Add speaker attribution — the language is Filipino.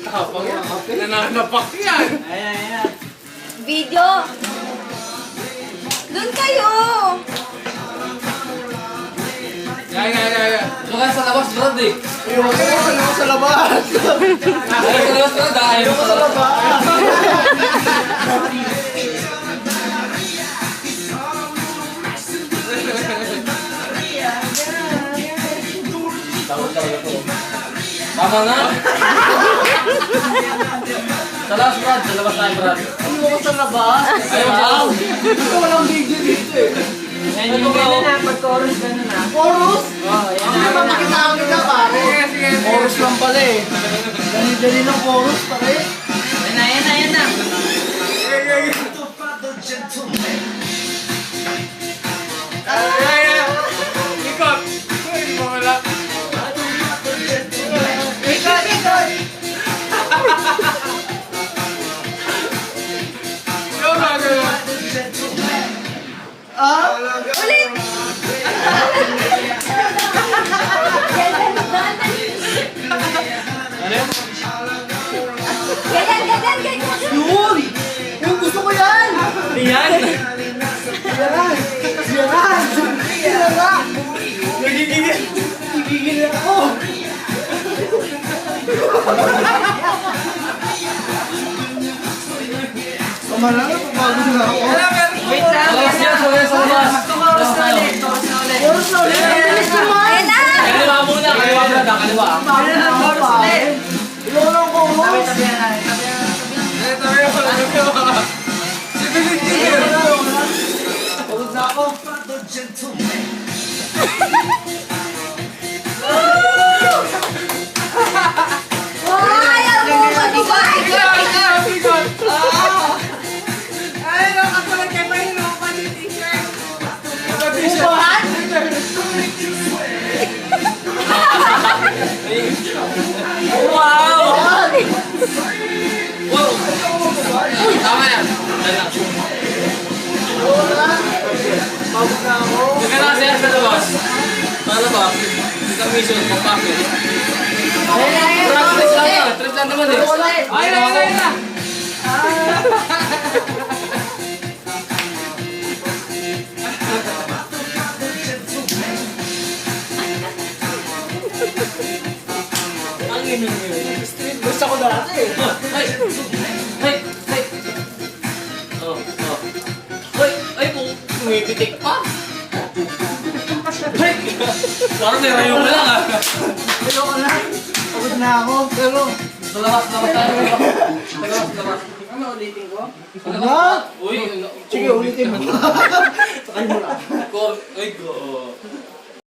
Speaker 1: Tapang yan. Nananapak yan.
Speaker 2: Ayan.
Speaker 3: Video. Doon kayo.
Speaker 1: Yan.
Speaker 4: Doon ka sa labas, Brad eh.
Speaker 2: Ayaw ko sa labas.
Speaker 4: Ayaw sa labas, Brad. Ayaw ko sa labas. Tama na. Sa labas, Brad. Sa labas tayo, Brad.
Speaker 2: Ayaw ko sa labas.
Speaker 4: Ayaw.
Speaker 2: Ito walang video dito eh.
Speaker 5: Yan yung gano'n na, pag-chorus gano'n na.
Speaker 2: Chorus?
Speaker 5: Oo, yan
Speaker 2: Ang naman makita kita pare. Chorus lang pala eh. Dali-dali ng chorus pare.
Speaker 5: Yan na.
Speaker 1: Ikot. Hindi mo wala. Ikaw na gano'n.
Speaker 2: Ah?
Speaker 3: Ulit. Ganyan.
Speaker 2: Yun! Yung gusto ko yan!
Speaker 4: Yan.
Speaker 2: Yan! Nagigigil ako! Kamalang, bago na ako.
Speaker 5: Wait lang.
Speaker 4: Sa labas yan, sa labas.
Speaker 5: Chorus na ulit.
Speaker 2: Chorus na ulit! Bilis naman!
Speaker 3: Ayan na.
Speaker 4: Kaliwa muna. Kaliwa, Brad. Kaliwa.
Speaker 2: Bago na ako pare! Ikaw lang chorus!
Speaker 1: Si Billy.
Speaker 2: Pagod na ako!
Speaker 3: Ayaw mo mag-ibay.
Speaker 1: Ikot. Ay, nakatulad kay Mahino pa ni t-shirt.
Speaker 2: Upahan?
Speaker 4: Wow! Wow! Tama yan.
Speaker 2: Pagod na ako!
Speaker 4: Sige na siya sa labas. Sa labas. Sa mission, pagpapit. Trip lang naman eh.
Speaker 1: Ay, na.
Speaker 4: Ang inom yun.
Speaker 2: Street bus ako dati eh!
Speaker 4: Ay! Ay! Ay! Oh, oh. Ay, kung tumipitik pa. Ay! Parang may rayo mo lang ah.
Speaker 2: Ayoko na! Pagod na ako! Pero...
Speaker 4: Sa labas tayo. Sa labas.
Speaker 5: Ano ulitin ko?
Speaker 2: Ano?
Speaker 4: Uy!
Speaker 2: Sige, ulitin mo.